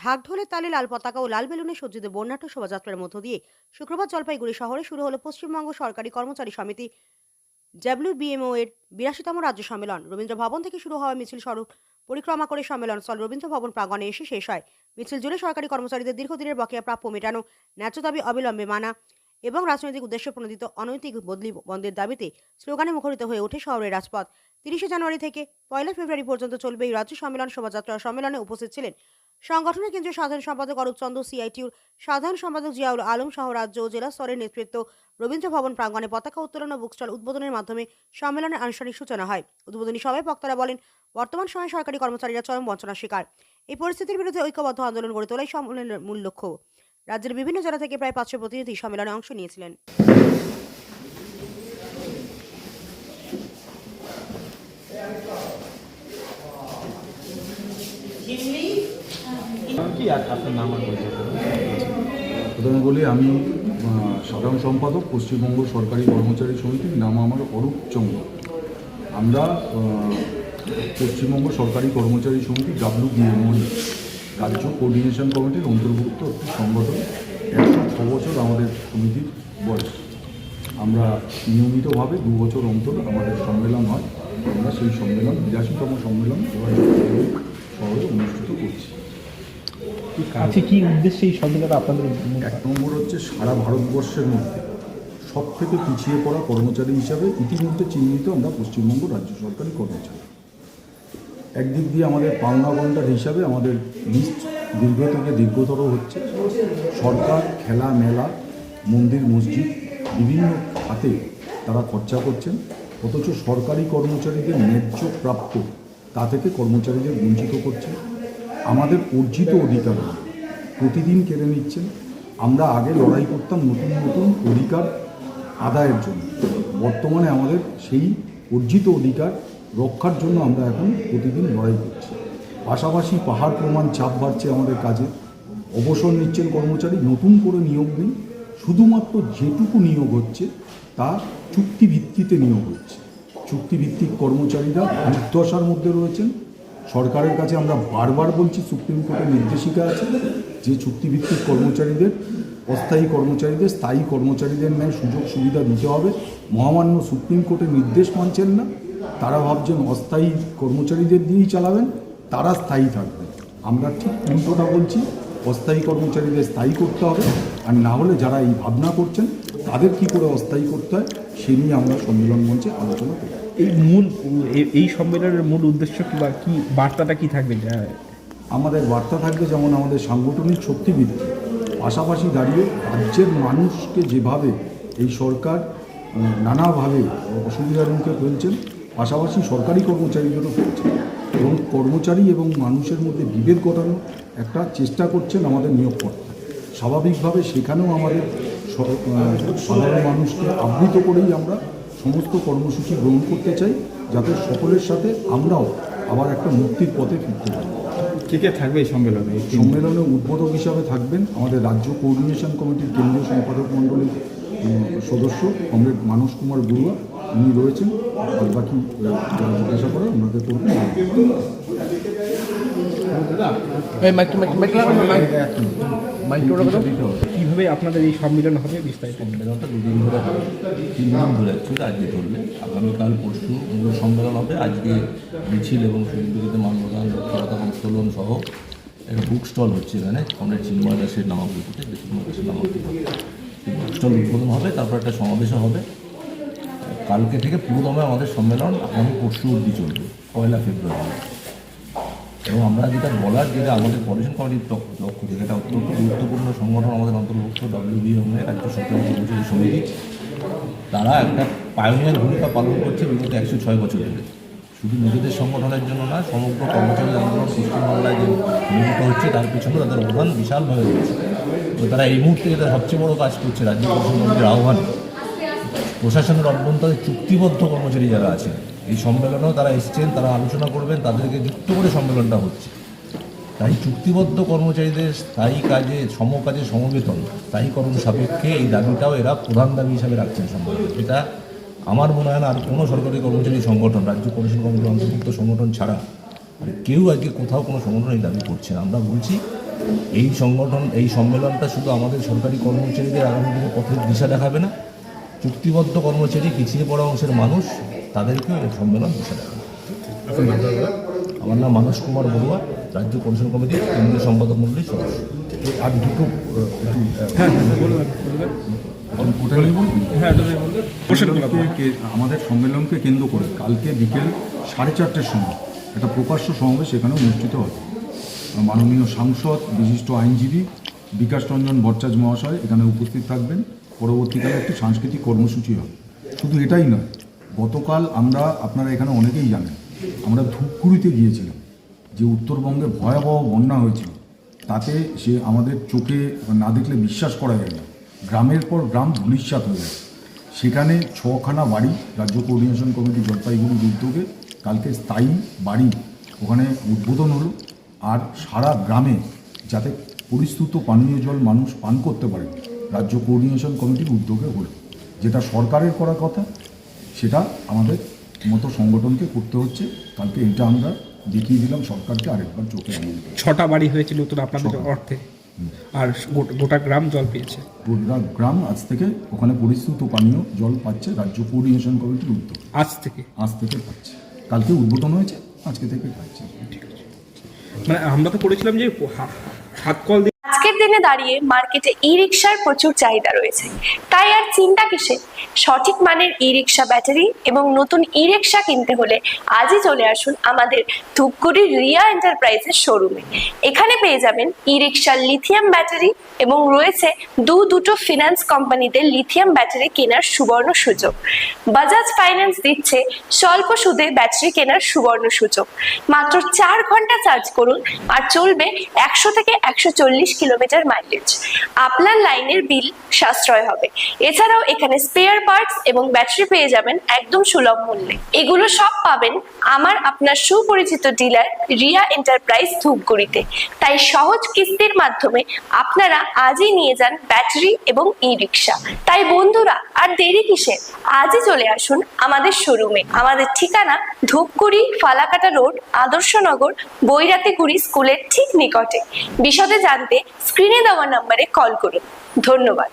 ঢাকঢোলের তালে লাল পতাকা ও লাল বেলুনে সজ্জিত বর্ণাঢ্য শোভাযাত্রার মধ্য দিয়ে শুক্রবার জলপাইগুড়ি শহরে শুরু হলো পশ্চিমবঙ্গ সরকারি কর্মচারী সমিতি ডাব্লিউবিএমও এর ৮২তম রাজ্য সম্মেলন। রবীন্দ্র ভবন থেকে শুরু হওয়া মিছিল সড়ক পরিক্রমা করে সম্মেলন স্থল রবীন্দ্র ভবন প্রাঙ্গণে এসে শেষ হয়। মিছিল জুড়ে সরকারি কর্মচারীদের দীর্ঘদিনের বকেয়া প্রাপ্য মেটানো, ন্যায্য দাবি অবিলম্বে মানা এবং রাজনৈতিক উদ্দেশ্য প্রণোদিত অনৈতিক বদলি বন্ধের দাবিতে স্লোগানে মুখরিত হয়ে ওঠে শহরের রাজপথ। ৩০শে জানুয়ারি থেকে ১ ফেব্রুয়ারি পর্যন্ত চলবে এই রাজ্য সম্মেলন শোভাযাত্রা। সম্মেলনে উপস্থিত ছিলেন সংগঠনের কেন্দ্রীয় সাধারণ সম্পাদক অরূপ চন্দ্র, সিআইটিউর সাধারণ সম্পাদক জিয়াউল আলম সহ রাজ্য ও জেলা স্তরের নেতৃত্ব। রবীন্দ্র ভবন প্রাঙ্গণে পতাকা উত্তোলন ও বুকস্টল উদ্বোধনের মাধ্যমে সম্মেলনের আনুষ্ঠানিক সূচনা হয়। উদ্বোধনী সভায় বক্তারা বলেন, বর্তমান সময়ে সরকারি কর্মচারীরা চরম বঞ্চনার শিকার। এই পরিস্থিতির বিরুদ্ধে ঐক্যবদ্ধ আন্দোলন গড়ে তোলাই সম্মেলনের মূল লক্ষ্য। রাজ্যের বিভিন্ন জেলা থেকে প্রায় ৫০০ প্রতিনিধি সম্মেলনে অংশ নিয়েছিলেন। প্রথমে বলি আমি সাধারণ সম্পাদক পশ্চিমবঙ্গ সরকারি কর্মচারী সমিতির নাম আমার অরূপ চন্দ্র। আমরা পশ্চিমবঙ্গ সরকারি কর্মচারী সমিতি ডাব্লিউবিএমও রাজ্য কোঅর্ডিনেশন কমিটির অন্তর্ভুক্ত একটি সংগঠন। ১০৬ বছর আমাদের সমিতির বয়স। আমরা নিয়মিতভাবে ২ বছর অন্তর আমাদের সম্মেলন হয়। আমরা সেই সম্মেলন ৮২তম সম্মেলন এবার শহরে অনুষ্ঠিত করছি। আজকে কি উদ্দেশ্যে এই সম্মেলন আপনাদের? ১ নম্বর হচ্ছে সারা ভারতবর্ষের মধ্যে সবথেকে পিছিয়ে পড়া কর্মচারী হিসাবে ইতিমধ্যে চিহ্নিত আমরা পশ্চিমবঙ্গ রাজ্য সরকারি কর্মচারী। একদিক দিয়ে আমাদের পাওনা গন্ডার হিসাবে আমাদের লিস্ট দীর্ঘ থেকে দীর্ঘতর হচ্ছে। সরকার খেলা মেলা, মন্দির মসজিদ বিভিন্ন খাতে তারা খরচা করছেন, অথচ সরকারি কর্মচারীদের ন্যায্য প্রাপ্য তা থেকে কর্মচারীদের বঞ্চিত করছে। আমাদের অর্জিত অধিকার প্রতিদিন কেড়ে নিচ্ছেন। আমরা আগে লড়াই করতাম নতুন নতুন অধিকার আদায়ের জন্য, বর্তমানে আমাদের সেই অর্জিত অধিকার রক্ষার জন্য আমরা এখন প্রতিদিন লড়াই করছি। পাশাপাশি পাহাড় প্রমাণ চাপ বাড়ছে আমাদের কাজে। অবসর নিচ্ছেন কর্মচারী, নতুন করে নিয়োগ নেই, শুধুমাত্র যেটুকু নিয়োগ হচ্ছে তা চুক্তিভিত্তিতে নিয়োগ হচ্ছে। চুক্তিভিত্তিক কর্মচারীরা দুর্দশার মধ্যে রয়েছেন। সরকারের কাছে আমরা বারবার বলছি, সুপ্রিম কোর্টের নির্দেশিকা আছে যে চুক্তিভিত্তিক কর্মচারীদের, অস্থায়ী কর্মচারীদের স্থায়ী কর্মচারীদের ন্যায় সুযোগ সুবিধা দিতে হবে। মহামান্য সুপ্রিম কোর্টের নির্দেশ মানছেন না। তারা ভাবছেন অস্থায়ী কর্মচারীদের দিয়েই চালাবেন, তারা স্থায়ী থাকবেন। আমরা ঠিক উল্টোটা বলছি, অস্থায়ী কর্মচারীদের স্থায়ী করতে হবে, আর না হলে যারা এই ভাবনা করছেন তাদের কী করে অস্থায়ী করতে হয় সে নিয়ে আমরা সম্মেলন মঞ্চে আলোচনা করি। এই সম্মেলনের মূল উদ্দেশ্য বা কি বার্তাটা কি থাকবে? আমাদের বার্তা থাকবে যেমন আমাদের সাংগঠনিক শক্তিবৃদ্ধি, পাশাপাশি দাঁড়িয়ে রাজ্যের মানুষকে যেভাবে এই সরকার নানাভাবে অসুবিধার মুখে ফেলছেন, পাশাপাশি সরকারি কর্মচারীদেরও ফেলছেন এবং কর্মচারী এবং মানুষের মধ্যে বিভেদ ঘটানোর একটা চেষ্টা করছেন আমাদের নিয়োগকর্তা। স্বাভাবিকভাবে সেখানেও আমাদের সাধারণ মানুষকে আবৃত করেই আমরা সমস্ত কর্মসূচি গ্রহণ করতে চাই, যাতে সকলের সাথে আমরাও আবার একটা মুক্তির পথে ফিরতে পারি। কে কে থাকবে এই সম্মেলনে? সম্মেলনে উদ্বোধক হিসাবে থাকবেন আমাদের রাজ্য কোঅর্ডিনেশন কমিটির কেন্দ্রীয় সম্পাদক মণ্ডলীর সদস্য কমরেড মানস কুমার বড়ুয়া, উনি রয়েছেন। আর বাকি যারা জিজ্ঞাসা করেন ওনাদের করবেন। কীভাবে আপনাদের এই সম্মেলন হবে বিস্তারিত? সম্মেলনটা 2 দিন ধরে হবে, 3 দিন ধরে অ্যাকচুয়ালি আজকে ধরলে আগামীকাল পরশু মূল সম্মেলন হবে। আজকে মিছিল এবং শহীদদের মানবদান পতাকা উত্তোলন সহ একটা বুক স্টল হচ্ছে এখানে কমরেড চিন্ময় দাসের নামাঙ্কিততে, চিন্ময় দাসের নামাঙ্কিত বুক স্টল উদ্বোধন হবে। তারপর একটা সমাবেশও হবে। কালকে থেকে পুরোদমে আমাদের সম্মেলন আগামী পরশু অবধি চলবে 1 ফেব্রুয়ারি। এবং আমরা যেটা বলার, যেটা আমাদের কোঅর্ডিনেশন কমিটির লক্ষ্য থেকে এটা অত্যন্ত গুরুত্বপূর্ণ সংগঠন আমাদের অন্তর্ভুক্ত ডাব্লিউবিএমও রাজ্য সরকারি কর্মচারী সমিতি, তারা একটা পায়োনিয়ার ভূমিকা পালন করছে বিগত 106 বছর ধরে। শুধু নিজেদের সংগঠনের জন্য না, সমগ্র কর্মচারী আন্দোলন পশ্চিমবাংলায় যে নিয়োজিত হচ্ছে তার পিছনে তাদের অবদান বিশালভাবে রয়েছে। তো তারা এই মুহূর্তে যেটা সবচেয়ে বড় কাজ করছে, রাজ্য প্রশাসনের আহ্বানে প্রশাসনের অভ্যন্তরে চুক্তিবদ্ধ কর্মচারী যারা আছেন এই সম্মেলনেও তারা এসছেন, তারা আলোচনা করবেন, তাদেরকে যুক্ত করে সম্মেলনটা হচ্ছে। তাই চুক্তিবদ্ধ কর্মচারীদের স্থায়ী কাজে সমকাজে সমবেতন, স্থায়ীকরণ সাপেক্ষে এই দাবিটাও এরা প্রধান দাবি হিসাবে রাখছেন সম্মেলনে। এটা আমার মনে হয় না আর কোনো সরকারি কর্মচারী সংগঠন, রাজ্য কোঅর্ডিনেশন কমিটির অন্তর্ভুক্ত সংগঠন ছাড়া কেউ আজকে কোথাও কোনো সংগঠন এই দাবি করছে না। আমরা বলছি এই সংগঠন, এই সম্মেলনটা শুধু আমাদের সরকারি কর্মচারীদের আগামী দিনে পথের দিশা দেখাবে না, চুক্তিবদ্ধ কর্মচারী, পিছিয়ে পড়া অংশের মানুষ, তাদেরকেও এই সম্মেলন দিশা দেখাবে। আমার নাম মানস কুমার বড়ুয়া, রাজ্য পরিষদ কমিটির কেন্দ্রীয় সম্পাদক মণ্ডলীর সদস্য। আর দুটো আমাদের সম্মেলনকে কেন্দ্র করে কালকে বিকেল 4:30টার সময় একটা প্রকাশ্য সমাবেশ এখানে অনুষ্ঠিত হবে। মাননীয় সাংসদ, বিশিষ্ট আইনজীবী বিকাশ রঞ্জন ভট্টাচার্য মহাশয় এখানে উপস্থিত থাকবেন। পরবর্তীকালে একটি সাংস্কৃতিক কর্মসূচি হবে। শুধু এটাই নয়, গতকাল আপনারা এখানে অনেকেই জানেন, আমরা ধূপগুড়িতে গিয়েছিলাম, যে উত্তরবঙ্গে ভয়াবহ বন্যা হয়েছিল, তাতে সে আমাদের চোখে না দেখলে বিশ্বাস করা যায় না, গ্রামের পর গ্রাম ধূলিসাৎ হয়ে যায়। সেখানে 6খানা বাড়ি রাজ্য কোঅর্ডিনেশন কমিটি জলপাইগুড়ির উদ্যোগে কালকে স্থায়ী বাড়ি ওখানে উদ্বোধন হলো। আর সারা গ্রামে যাতে পরিস্রুত পানীয় জল মানুষ পান করতে পারে, রাজ্য কোঅর্ডিনেশন কমিটির উদ্যোগে হলো। যেটা সরকারের করার কথা, সেটা আমাদের মতো সংগঠনকে করতে হচ্ছে। কালকে এটা আমরা দেখিয়ে দিলাম সরকারকে, আরেকবার চোখে আনিয়ে। 6টা বাড়ি হয়েছে নতুন আপনাদের অর্থে, আর গোটা গ্রাম জল পেয়েছে। গোটা গ্রাম আজ থেকে ওখানে পরিস্রুত পানীয় জল পাচ্ছে রাজ্য কোঅর্ডিনেশন কমিটির উদ্যোগ। আজ থেকে পাচ্ছে। কালকে উদ্বোধন হয়েছে, আজকে থেকে পাচ্ছে। মানে আমরা তো করেছিলাম যে হাত কল দিয়ে। আজকের দিনে দাঁড়িয়ে মার্কেটে ই রিকশার প্রচুর চাহিদা রয়েছে, তাই আর চিন্তা কিসে? সঠিক মানের ই রিকশা ব্যাটারি এবং নতুন ই রিকশা কিনতে হলে আজই চলে আসুন আমাদের ধূপগুড়ির রিয়া এন্টারপ্রাইজের শোরুমে। এখানে পেয়ে যাবেন ই রিকশার লিথিয়াম ব্যাটারি এবং রয়েছে দুটো ফিনান্স কোম্পানিতে লিথিয়াম ব্যাটারি কেনার সুবর্ণ সুযোগ। বাজাজ ফাইন্যান্স দিচ্ছে স্বল্প সুদে ব্যাটারি কেনার সুবর্ণ সুযোগ। মাত্র 4 ঘন্টা চার্জ করুন আর চলবে 100 থেকে 140 কিলোমিটার মাইলেজ। আপনার লাইনের বিল সাশ্রয় হবে। এছাড়াও এখানে স্পেয়ার পার্টস এবং ব্যাটারি পেয়ে যাবেন একদম সুলভ মূল্যে। এগুলো সব পাবেন আপনার সুপরিচিত ডিলার রিয়া এন্টারপ্রাইজ ধূপগুড়িতে। তাই সহজ কিস্তির মাধ্যমে আপনারা আজই নিয়ে যান ব্যাটারি এবং ই রিকশা। তাই বন্ধুরা, আর দেরি কিসের? আজই চলে আসুন আমাদের শোরুমে। আমাদের ঠিকানা ধূপগুড়ি ফালাকাটা রোড, আদর্শনগর, বৈরাতিগুড়ি স্কুলের ঠিক নিকটে। বিশদে জানতে স্ক্রিনে দেওয়া নম্বরে কল করুন। ধন্যবাদ।